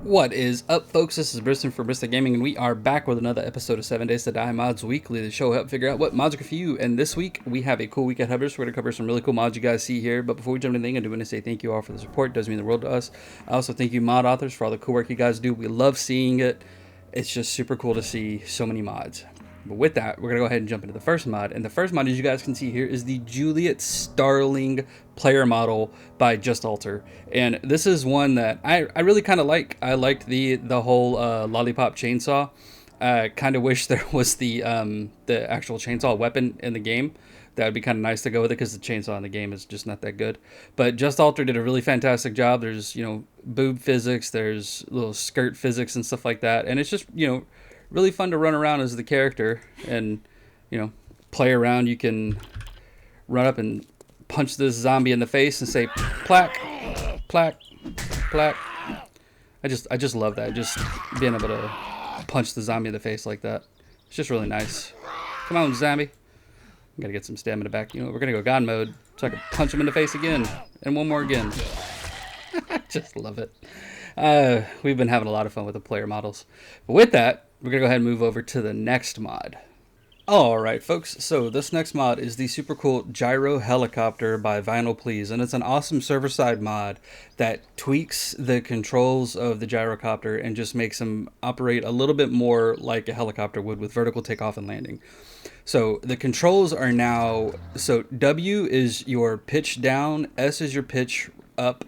What is up, folks? This is Briston for Bristol Gaming, and we are back with another episode of 7 Days to Die Mods Weekly, the show will help figure out what mods are good for you. And this week, we have a cool week at Hubbers. We're going to cover some really cool mods you guys see here. But before we jump into anything, I do want to say thank you all for the support. It does mean the world to us. I also thank you, mod authors, for all the cool work you guys do. We love seeing it. It's just super cool to see so many mods. But with that, we're going to go ahead and jump into the first mod. And the first mod, as you guys can see here, is the Juliet Starling player model by Just Alter. And this is one that I really kind of like. I liked the whole lollipop chainsaw. Kind of wish there was the actual chainsaw weapon in the game. That would be kind of nice to go with it because the chainsaw in the game is just not that good. But Just Alter did a really fantastic job. There's, boob physics, there's little skirt physics and stuff like that. And it's just, really fun to run around as the character and, play around. You can run up and punch this zombie in the face and say, plaque, plaque, plaque. I just love that. Just being able to punch the zombie in the face like that. It's just really nice. Come on, zombie. I gotta get some stamina back. We're gonna go God mode so I can punch him in the face again. And one more again. Just love it. We've been having a lot of fun with the player models. But with that, we're going to go ahead and move over to the next mod. Alright folks, so this next mod is the super cool Gyro Helicopter by Vinyl Please, and it's an awesome server-side mod that tweaks the controls of the gyrocopter and just makes them operate a little bit more like a helicopter would with vertical takeoff and landing. So the controls are now, so W is your pitch down, S is your pitch up,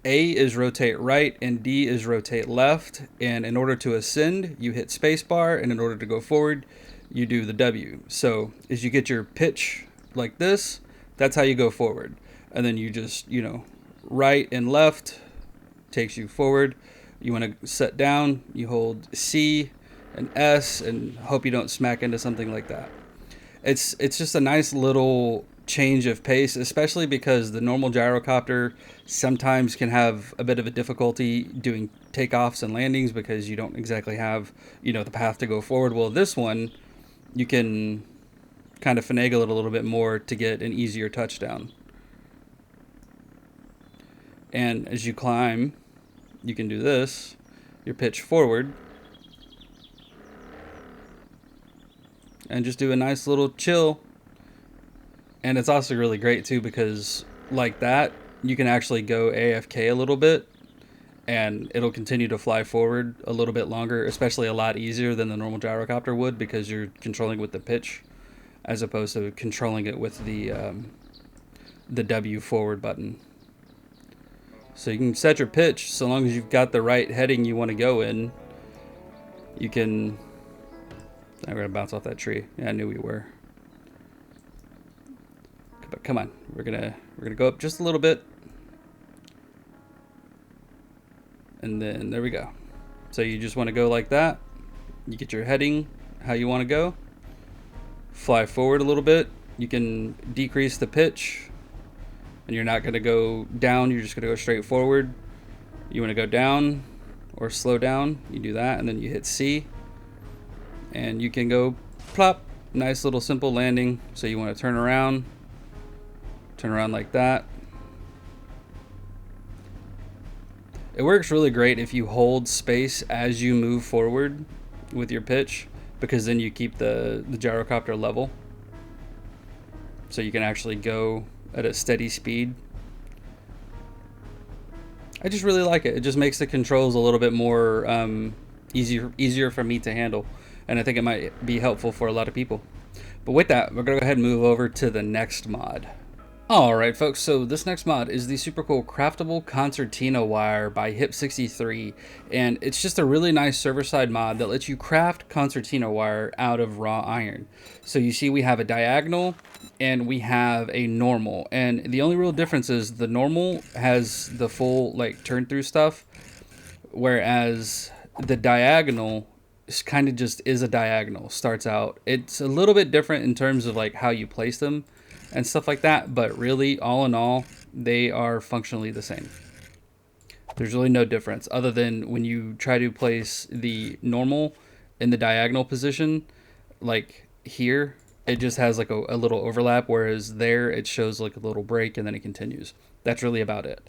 A is rotate right, and D is rotate left. And in order to ascend, you hit spacebar, and in order to go forward, you do the W. So as you get your pitch like this, that's how you go forward. And then you just, right and left takes you forward. You want to set down, you hold C and S and hope you don't smack into something like that. It's just a nice little change of pace, especially because the normal gyrocopter sometimes can have a bit of a difficulty doing takeoffs and landings because you don't exactly have, the path to go forward. Well, this one, you can kind of finagle it a little bit more to get an easier touchdown. And as you climb, you can do this, your pitch forward, and just do a nice little chill. And it's also really great too because like that, you can actually go AFK a little bit and it'll continue to fly forward a little bit longer, especially a lot easier than the normal gyrocopter would because you're controlling it with the pitch as opposed to controlling it with the W forward button. So you can set your pitch so long as you've got the right heading you want to go in. You can... I'm going to bounce off that tree. Yeah, I knew we were. But come on, we're gonna go up just a little bit, and then there we go. So you just want to go like that. You get your heading how you want to go. Fly forward a little bit. You can decrease the pitch, and you're not gonna go down. You're just gonna go straight forward. You want to go down or slow down. You do that, and then you hit C, and you can go plop. Nice little simple landing. So you want to turn around. Turn around like that. It works really great if you hold space as you move forward with your pitch because then you keep the gyrocopter level. So you can actually go at a steady speed. I just really like it. It just makes the controls a little bit more easier for me to handle. And I think it might be helpful for a lot of people. But with that, we're going to go ahead and move over to the next mod. Alright folks, so this next mod is the super cool Craftable Concertina wire by Hip63, and it's just a really nice server-side mod that lets you craft concertina wire out of raw iron. So you see we have a diagonal and we have a normal, and the only real difference is the normal has the full turn through stuff, whereas the diagonal kind of just is a diagonal, starts out. It's a little bit different in terms of how you place them and stuff like that, but really all in all they are functionally the same. There's really no difference other than when you try to place the normal in the diagonal position, like here it just has a little overlap, whereas there it shows a little break and then it continues. That's really about it.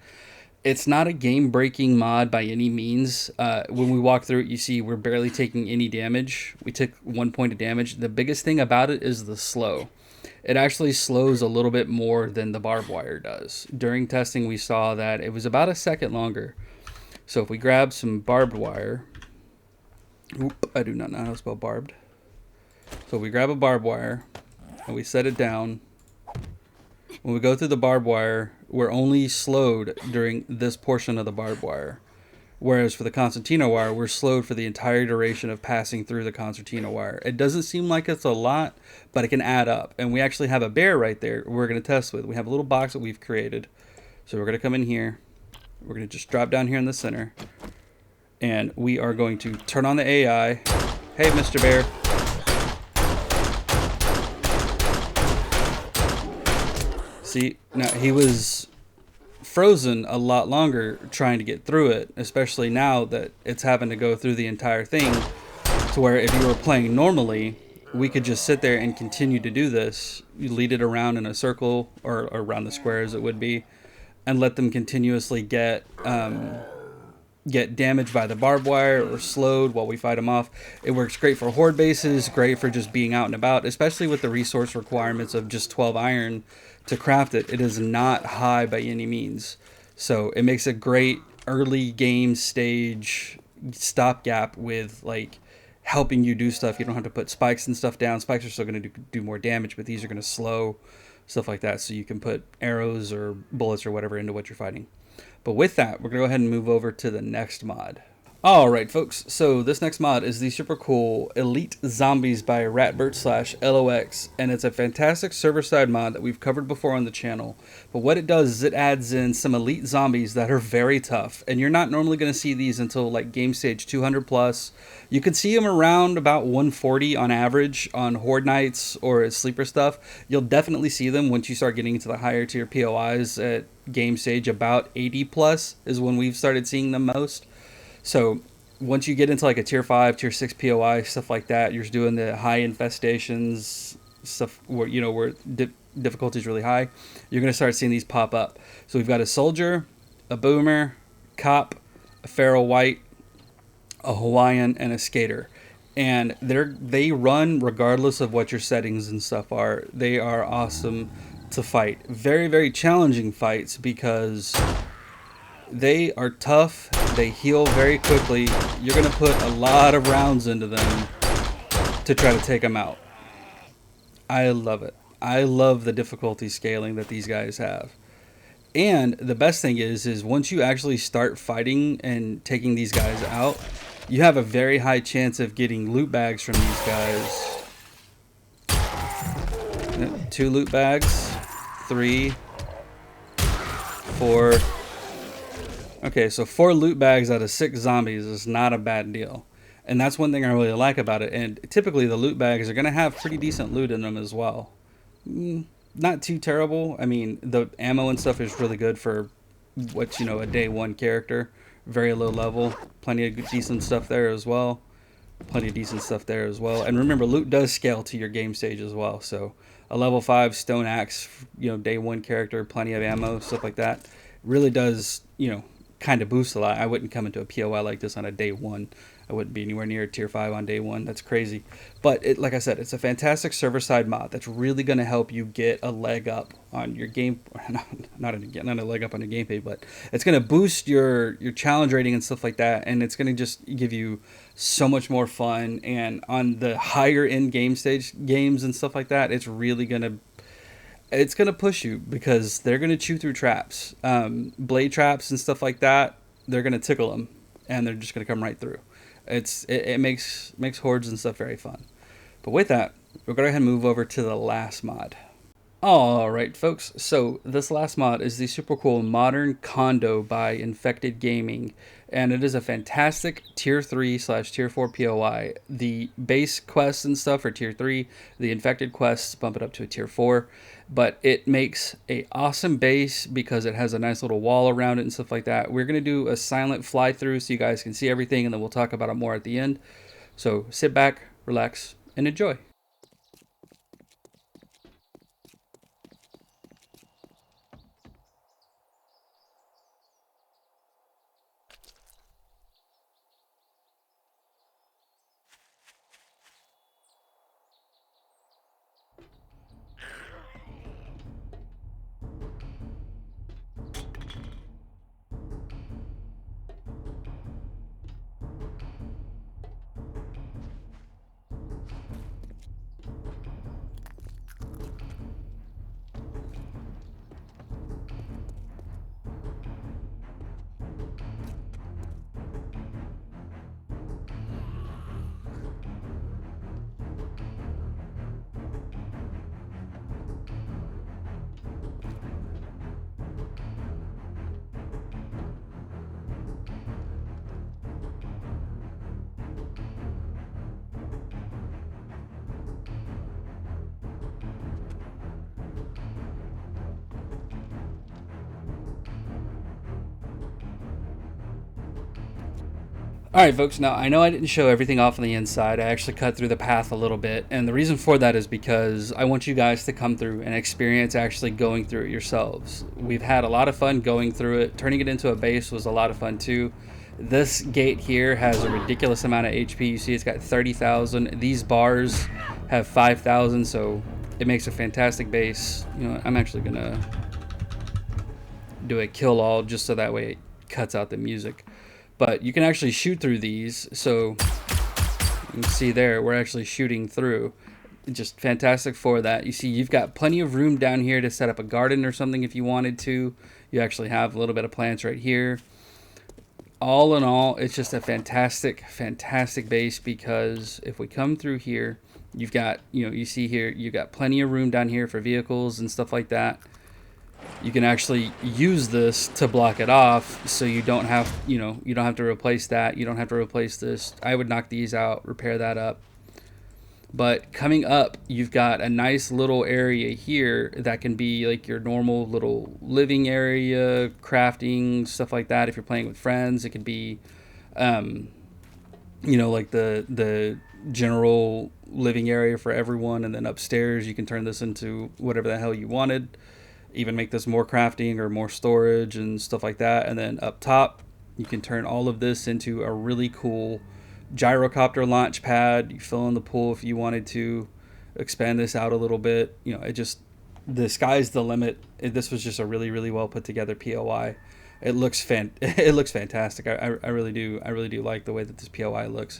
It's not a game-breaking mod by any means. When we walk through it, you see we're barely taking any damage. We took 1 point of damage. The biggest thing about it is the slow. It actually slows a little bit more than the barbed wire does. During testing, we saw that it was about a second longer. So if we grab some barbed wire, I do not know how to spell barbed. So we grab a barbed wire and we set it down. When we go through the barbed wire, we're only slowed during this portion of the barbed wire. Whereas for the Concertina wire, we're slowed for the entire duration of passing through the Concertina wire. It doesn't seem like it's a lot, but it can add up. And we actually have a bear right there we're going to test with. We have a little box that we've created. So we're going to come in here. We're going to just drop down here in the center. And we are going to turn on the AI. Hey, Mr. Bear. See, now he was frozen a lot longer trying to get through it, especially now that it's having to go through the entire thing, to where if you were playing normally, we could just sit there and continue to do this. You lead it around in a circle, or around the square as it would be, and let them continuously get damaged by the barbed wire or slowed while we fight them off. It works great for horde bases, great for just being out and about, especially with the resource requirements of just 12 iron to craft it. It is not high by any means. So it makes a great early game stage stopgap with like helping you do stuff. You don't have to put spikes and stuff down. Spikes are still going to do more damage, but these are going to slow, stuff like that. So you can put arrows or bullets or whatever into what you're fighting. But with that, we're going to go ahead and move over to the next mod. Alright folks, so this next mod is the super cool Elite Zombies by Ratbert/LOX, and it's a fantastic server-side mod that we've covered before on the channel. But what it does is it adds in some elite zombies that are very tough, and you're not normally going to see these until like game stage 200 plus. You can see them around about 140 on average on horde nights or sleeper stuff. You'll definitely see them once you start getting into the higher tier POIs at game stage. About 80 plus is when we've started seeing them most. So once you get into like a tier 5, tier 6 POI, stuff like that, you're doing the high infestations, stuff where, you know, where difficulty is really high, you're going to start seeing these pop up. So we've got a soldier, a boomer, cop, a feral white, a Hawaiian, and a skater. And they run regardless of what your settings and stuff are. They are awesome to fight. Very, very challenging fights because they are tough. They heal very quickly. You're going to put a lot of rounds into them to try to take them out. I love it. I love the difficulty scaling that these guys have. And the best thing is once you actually start fighting and taking these guys out, you have a very high chance of getting loot bags from these guys. 2 loot bags, 3, 4. Okay, so 4 loot bags out of 6 zombies is not a bad deal. And that's one thing I really like about it. And typically the loot bags are going to have pretty decent loot in them as well. Not too terrible. I mean, the ammo and stuff is really good for what's, you know, a day 1 character. Very low level. Plenty of decent stuff there as well. Plenty of decent stuff there as well. And remember, loot does scale to your game stage as well. So a level 5 stone axe, you know, day 1 character, plenty of ammo, stuff like that. Really does, you know, kind of boost a lot. I wouldn't come into a POI like this on a day 1. I wouldn't be anywhere near tier 5 on day 1. That's crazy. But it, like I said, it's a fantastic server-side mod that's really going to help you get a leg up on your game. Not a leg up on your gameplay, but it's going to boost your challenge rating and stuff like that. And it's going to just give you so much more fun. And on the higher end game stage games and stuff like that, it's really going to push you because they're going to chew through traps, blade traps and stuff like that. They're going to tickle them and they're just going to come right through. It makes hordes and stuff very fun. But with that, we'll go ahead and move over to the last mod. Alright folks, so this last mod is the super cool Modern Condo by Infected Gaming, and it is a fantastic tier 3/tier 4 POI. The base quests and stuff are tier 3, the infected quests bump it up to a tier 4, but it makes a awesome base because it has a nice little wall around it and stuff like that. We're going to do a silent fly through so you guys can see everything, and then we'll talk about it more at the end. So sit back, relax, and enjoy. Alright folks, now I know I didn't show everything off on the inside. I actually cut through the path a little bit, and the reason for that is because I want you guys to come through and experience actually going through it yourselves. We've had a lot of fun going through it. Turning it into a base was a lot of fun too. This gate here has a ridiculous amount of HP. You see it's got 30,000. These bars have 5,000, so it makes a fantastic base. You know, I'm actually gonna do a kill all just so that way it cuts out the music. But you can actually shoot through these, so you can see there we're actually shooting through. Just fantastic for that. You see you've got plenty of room down here to set up a garden or something if you wanted to. You actually have a little bit of plants right here. All in all, it's just a fantastic base, because if we come through here, you've got, you see here, you've got plenty of room down here for vehicles and stuff like that. You can actually use this to block it off, so you don't have, you don't have to replace that. You don't have to replace this. I would knock these out, repair that up. But coming up, you've got a nice little area here that can be like your normal little living area, crafting, stuff like that. If you're playing with friends, it could be, like the general living area for everyone. And then upstairs, you can turn this into whatever the hell you wanted. Even make this more crafting or more storage and stuff like that. And then up top, you can turn all of this into a really cool gyrocopter launch pad. You fill in the pool if you wanted to expand this out a little bit. The sky's the limit. This was just a really well put together POI. It looks fantastic. I really do like the way that this POI looks.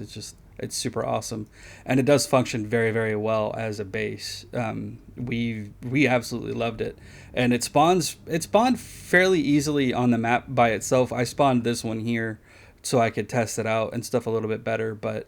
It's super awesome, and it does function very well as a base. We absolutely loved it, and it spawned fairly easily on the map by itself. I spawned this one here so I could test it out and stuff a little bit better, but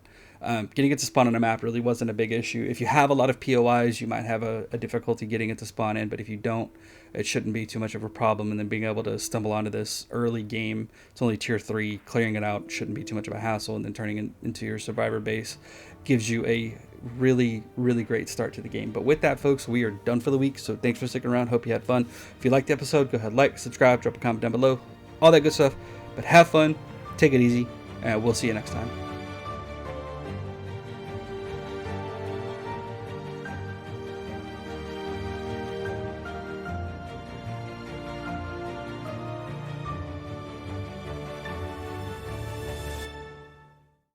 getting it to spawn on a map really wasn't a big issue. If you have a lot of POIs, you might have a difficulty getting it to spawn in, but if you don't, it shouldn't be too much of a problem. And then being able to stumble onto this early game, it's only tier 3, clearing it out shouldn't be too much of a hassle, and then turning it into your survivor base gives you a really great start to the game. But with that, folks, we are done for the week, so thanks for sticking around. Hope you had fun. If you liked the episode, go ahead, like, subscribe, drop a comment down below, all that good stuff. But have fun, take it easy, and we'll see you next time.